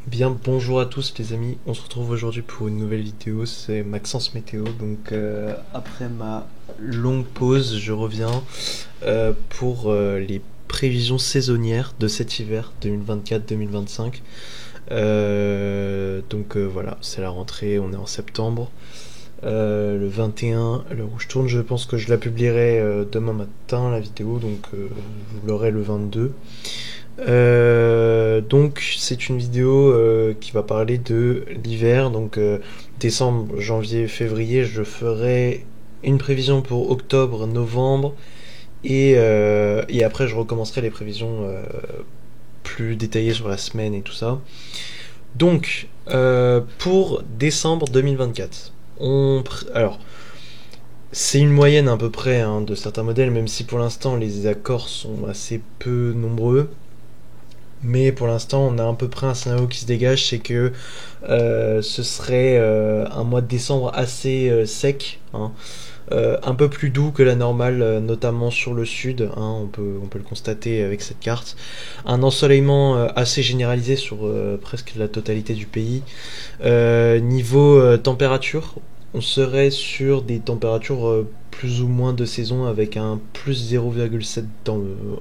Bien, bonjour à tous les amis, on se retrouve aujourd'hui pour une nouvelle vidéo, c'est Maxence Météo. Donc après ma longue pause, je reviens pour les prévisions saisonnières de cet hiver 2024-2025. Voilà, c'est la rentrée, on est en septembre. Le 21, à l'heure où je tourne, je pense que je la publierai demain matin la vidéo, donc vous l'aurez le 22. Donc c'est une vidéo qui va parler de l'hiver, donc décembre, janvier, février, je ferai une prévision pour octobre, novembre, et après je recommencerai les prévisions plus détaillées sur la semaine et tout ça. Donc pour décembre 2024, alors c'est une moyenne à peu près hein, de certains modèles, même si pour l'instant les accords sont assez peu nombreux. Mais pour l'instant, on a à peu près un scénario qui se dégage, c'est que ce serait un mois de décembre assez sec, hein, un peu plus doux que la normale, notamment sur le sud, hein, on peut le constater avec cette carte. Un ensoleillement assez généralisé sur presque la totalité du pays. Niveau température, on serait sur des températures plus ou moins de saison avec un plus 0,7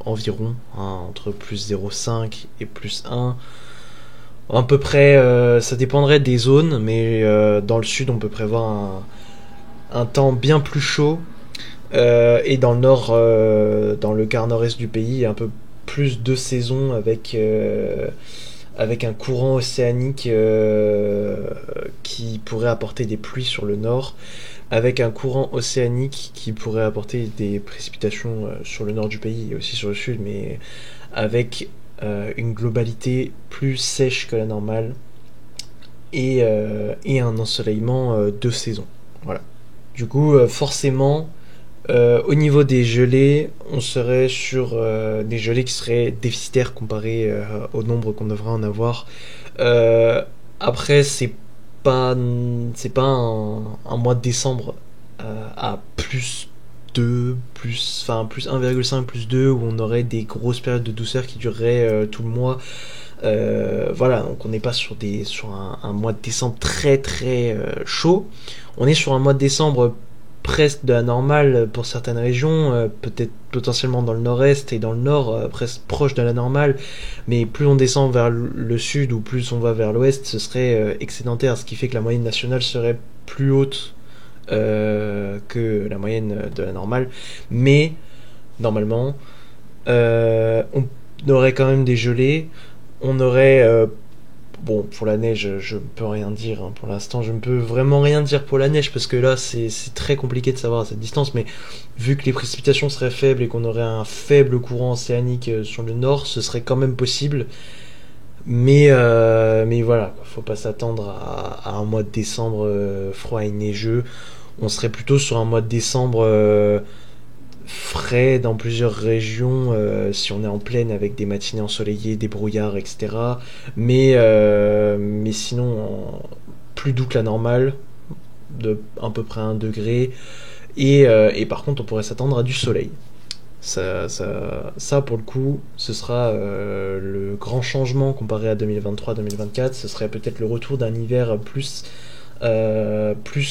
environ, hein, entre plus 0,5 et plus 1. À peu près, ça dépendrait des zones, mais dans le sud, on peut prévoir un temps bien plus chaud. Et dans le nord, dans le quart nord-est du pays, un peu plus de saison avec un courant océanique qui pourrait apporter des pluies sur le nord, avec un courant océanique qui pourrait apporter des précipitations sur le nord du pays et aussi sur le sud, mais avec une globalité plus sèche que la normale et un ensoleillement de saison. Voilà. Du coup, forcément, au niveau des gelées, on serait sur des gelées qui seraient déficitaires comparé au nombre qu'on devrait en avoir. Euh, Après, c'est pas un mois de décembre à plus 2, plus 1,5, plus 2, où on aurait des grosses périodes de douceur qui dureraient tout le mois. Voilà, donc on n'est pas sur un mois de décembre très très chaud. On est sur un mois de décembre presque de la normale pour certaines régions, peut-être potentiellement dans le nord-est et dans le nord, presque proche de la normale, mais plus on descend vers le sud ou plus on va vers l'ouest, ce serait excédentaire, ce qui fait que la moyenne nationale serait plus haute que la moyenne de la normale, mais normalement, on aurait quand même des gelées, on aurait bon, pour la neige, je ne peux rien dire. Hein. Pour l'instant, je ne peux vraiment rien dire pour la neige parce que là, c'est très compliqué de savoir à cette distance. Mais vu que les précipitations seraient faibles et qu'on aurait un faible courant océanique sur le nord, ce serait quand même possible. Mais voilà, faut pas s'attendre à un mois de décembre froid et neigeux. On serait plutôt sur un mois de décembre frais dans plusieurs régions si on est en plaine avec des matinées ensoleillées, des brouillards, etc. Mais sinon, plus doux que la normale, de à peu près 1 degré. Et par contre, on pourrait s'attendre à du soleil. Ça, pour le coup, ce sera le grand changement comparé à 2023-2024. Ce serait peut-être le retour d'un hiver plus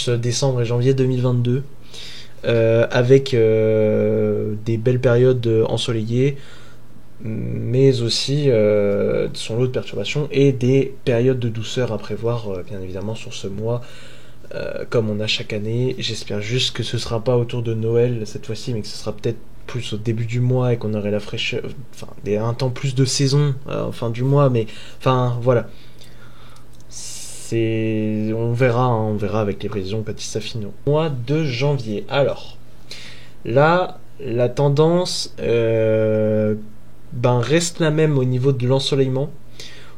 décembre et janvier 2022 avec des belles périodes ensoleillées, mais aussi son lot de perturbations et des périodes de douceur à prévoir, bien évidemment, sur ce mois, comme on a chaque année. J'espère juste que ce sera pas autour de Noël cette fois-ci, mais que ce sera peut-être plus au début du mois et qu'on aurait la fraîcheur, enfin, un temps plus de saison en fin du mois, mais enfin voilà. On verra avec les prévisions quand ils s'affineront. Mois de janvier. Alors, là, la tendance reste la même au niveau de l'ensoleillement.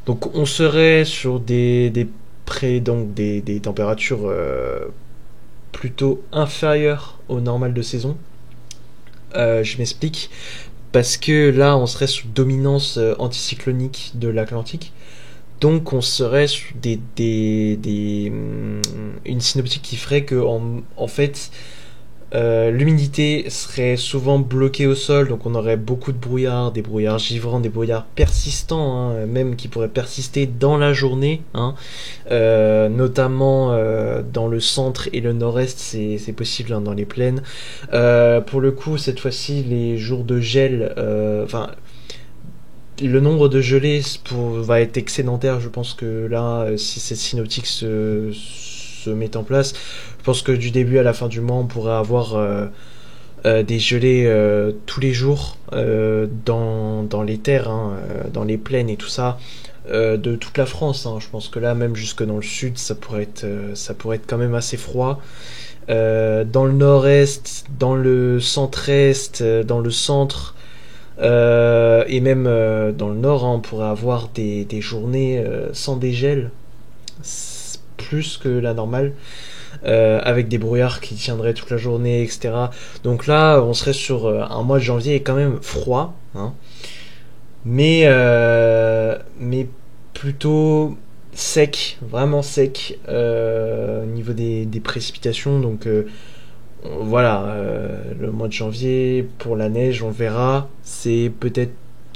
Donc on serait sur donc des températures plutôt inférieures au normal de saison. Je m'explique. Parce que là, on serait sous dominance anticyclonique de l'Atlantique. Donc on serait sur une synoptique qui ferait que en fait L'humidité serait souvent bloquée au sol, donc on aurait beaucoup de brouillard, des brouillards givrants, des brouillards persistants, hein, même qui pourraient persister dans la journée, hein. Notamment dans le centre et le nord-est, c'est possible, hein, dans les plaines. Pour le coup, cette fois-ci, les jours de gel, enfin, le nombre de gelées va être excédentaire. Je pense que là, si cette synoptique se met en place, je pense que du début à la fin du mois, on pourrait avoir des gelées tous les jours dans les terres, hein, dans les plaines et tout ça, de toute la France, hein. Je pense que là, même jusque dans le sud, ça pourrait être quand même assez froid. Dans le nord-est, dans le centre-est, dans le centre, et même dans le nord, hein, on pourrait avoir des journées sans dégel, plus que la normale, avec des brouillards qui tiendraient toute la journée, etc. Donc là, on serait sur un mois de janvier quand même froid, hein, mais plutôt sec, vraiment sec, au niveau des précipitations. Donc voilà, le mois de janvier pour la neige, on verra. C'est peut-être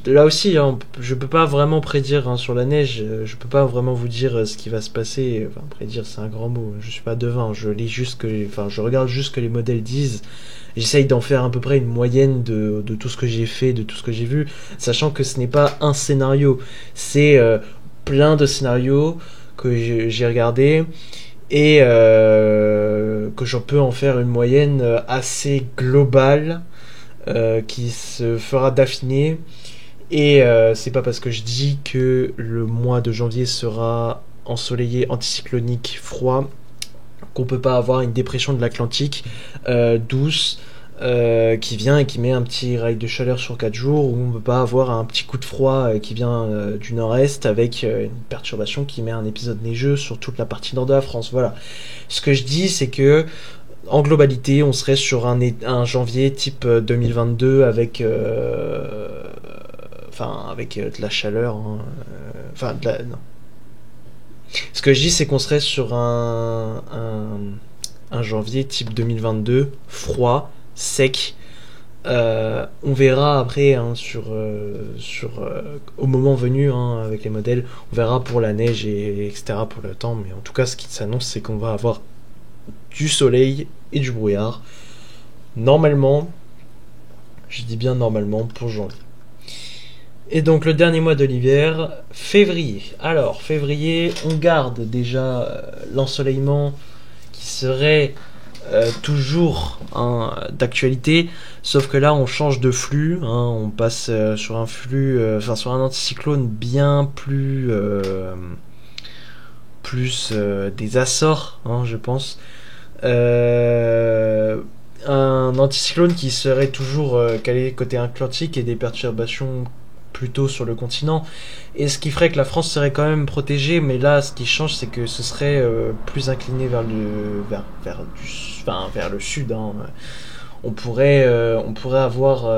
là aussi, hein, je peux pas vraiment prédire, hein, sur la neige. Je peux pas vraiment vous dire ce qui va se passer. Enfin, prédire, c'est un grand mot. Je suis pas devin. Je lis juste enfin, je regarde juste ce que les modèles disent. J'essaye d'en faire à peu près une moyenne de tout ce que j'ai fait, de tout ce que j'ai vu, sachant que ce n'est pas un scénario, c'est plein de scénarios que j'ai regardé et que j'en peux en faire une moyenne assez globale, qui se fera d'affiner. Et c'est pas parce que je dis que le mois de janvier sera ensoleillé, anticyclonique, froid, qu'on peut pas avoir une dépression de l'Atlantique douce, qui vient et qui met un petit rail de chaleur sur 4 jours, ou on peut pas avoir un petit coup de froid qui vient du nord-est avec une perturbation qui met un épisode neigeux sur toute la partie nord de la France. Voilà. Ce que je dis, c'est que en globalité, on serait sur un janvier type 2022 avec avec de la chaleur, hein, non. Ce que je dis, c'est qu'on serait sur un janvier type 2022, froid, sec. On verra après, hein, au moment venu, hein, avec les modèles, on verra pour la neige et etc. pour le temps. Mais en tout cas, ce qui s'annonce, c'est qu'on va avoir du soleil et du brouillard. Normalement, je dis bien normalement pour janvier. Et donc le dernier mois de l'hiver, février. Alors, février, on garde déjà l'ensoleillement qui serait toujours, hein, d'actualité, sauf que là on change de flux, hein, on passe sur un flux, sur un anticyclone bien plus des Açores, hein, je pense. Un anticyclone qui serait toujours calé côté Atlantique et des perturbations plutôt sur le continent, et ce qui ferait que la France serait quand même protégée. Mais là, ce qui change, c'est que ce serait plus incliné vers le sud, hein. On pourrait avoir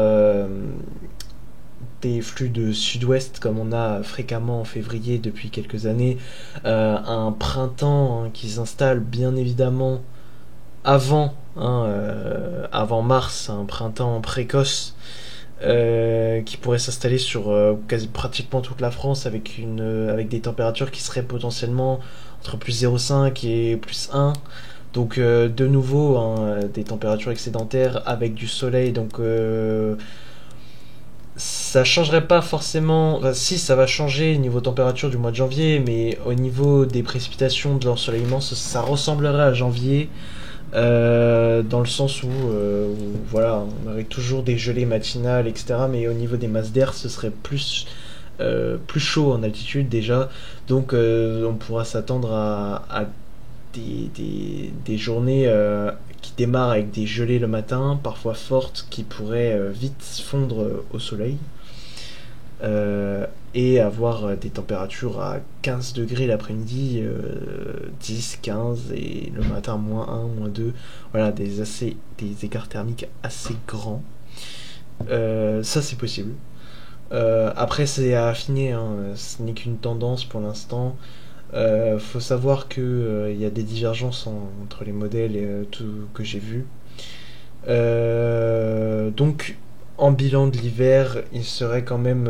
des flux de sud-ouest comme on a fréquemment en février depuis quelques années, un printemps, hein, qui s'installe bien évidemment avant mars, un printemps précoce qui pourrait s'installer sur pratiquement toute la France avec des températures qui seraient potentiellement entre plus 0,5 et plus 1. Donc de nouveau, hein, des températures excédentaires avec du soleil. Donc ça changerait pas forcément. Enfin, si, ça va changer niveau température du mois de janvier, mais au niveau des précipitations, de l'ensoleillement, ça ressemblerait à janvier. Dans le sens où, voilà, on aurait toujours des gelées matinales, etc. Mais au niveau des masses d'air, ce serait plus chaud en altitude déjà. Donc on pourra s'attendre à des journées qui démarrent avec des gelées le matin, parfois fortes, qui pourraient vite fondre au soleil. Et avoir des températures à 15 degrés l'après-midi, 10, 15, et le matin moins 1, moins 2. Voilà, des écarts thermiques assez grands. Ça, c'est possible. Après, c'est à affiner, hein, ce n'est qu'une tendance pour l'instant. Faut savoir que y a des divergences entre les modèles et tout que j'ai vus. Donc en bilan de l'hiver, il serait quand même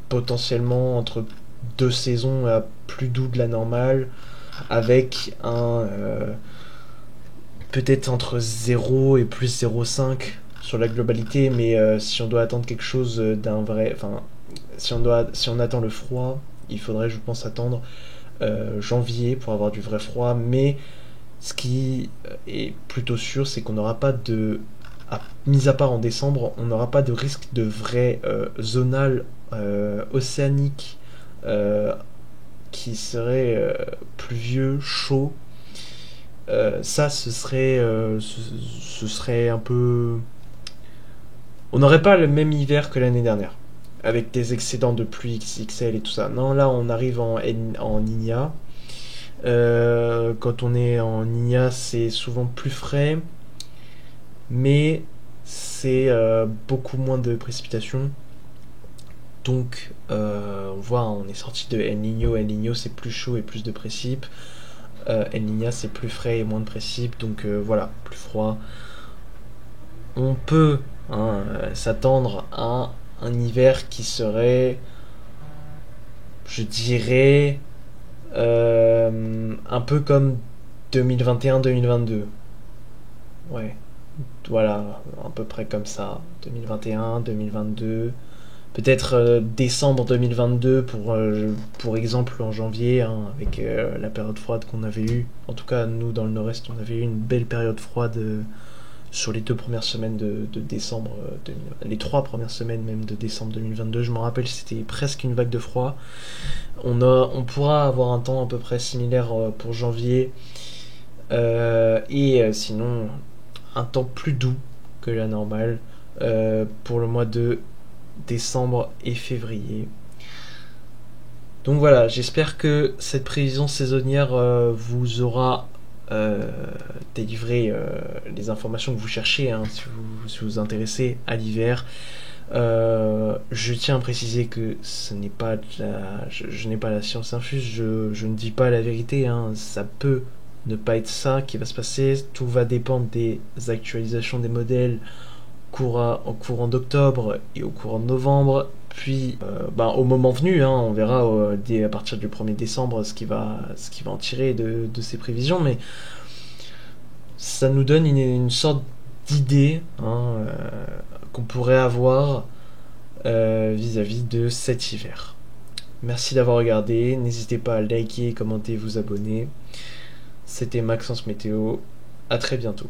potentiellement entre deux saisons à plus doux de la normale, avec un peut-être entre 0 et plus 0,5 sur la globalité, mais si on doit attendre quelque chose d'un vrai... Enfin, si on attend le froid, il faudrait, je pense, attendre janvier pour avoir du vrai froid, mais ce qui est plutôt sûr, c'est qu'on n'aura pas de... mis à part en décembre, on n'aura pas de risque de vrai zonal océanique euh, qui serait pluvieux, chaud. Ça, ce serait un peu... On n'aurait pas le même hiver que l'année dernière, avec des excédents de pluie XXL et tout ça. Non, là, on arrive en Inia. Quand on est en Inia, c'est souvent plus frais, mais c'est beaucoup moins de précipitations. Donc, on voit, on est sorti de El Niño. El Niño, c'est plus chaud et plus de précip. El Niña, c'est plus frais et moins de précip. Donc, voilà, plus froid. On peut s'attendre à un hiver qui serait, je dirais, un peu comme 2021-2022. Ouais, voilà, à peu près comme ça. 2021, 2022. Peut-être décembre 2022 pour exemple en janvier, avec la période froide qu'on avait eue. En tout cas, nous dans le nord-est, on avait eu une belle période froide sur les 2 premières semaines de décembre, les 3 premières semaines même de décembre 2022. Je me rappelle, c'était presque une vague de froid. On pourra avoir un temps à peu près similaire pour janvier. Et sinon, un temps plus doux que la normale pour le mois de décembre et février. Donc voilà, j'espère que cette prévision saisonnière vous aura délivré les informations que vous cherchez, si vous vous intéressez à l'hiver. Je tiens à préciser que ce n'est pas je n'ai pas la science infuse, je ne dis pas la vérité, ça peut ne pas être ça qui va se passer, tout va dépendre des actualisations des modèles au courant d'octobre et au courant de novembre, puis au moment venu, on verra à partir du 1er décembre ce qui va en tirer de ces prévisions, mais ça nous donne une sorte d'idée qu'on pourrait avoir vis-à-vis de cet hiver. Merci d'avoir regardé, n'hésitez pas à liker, commenter, vous abonner. C'était Maxence Météo, à très bientôt.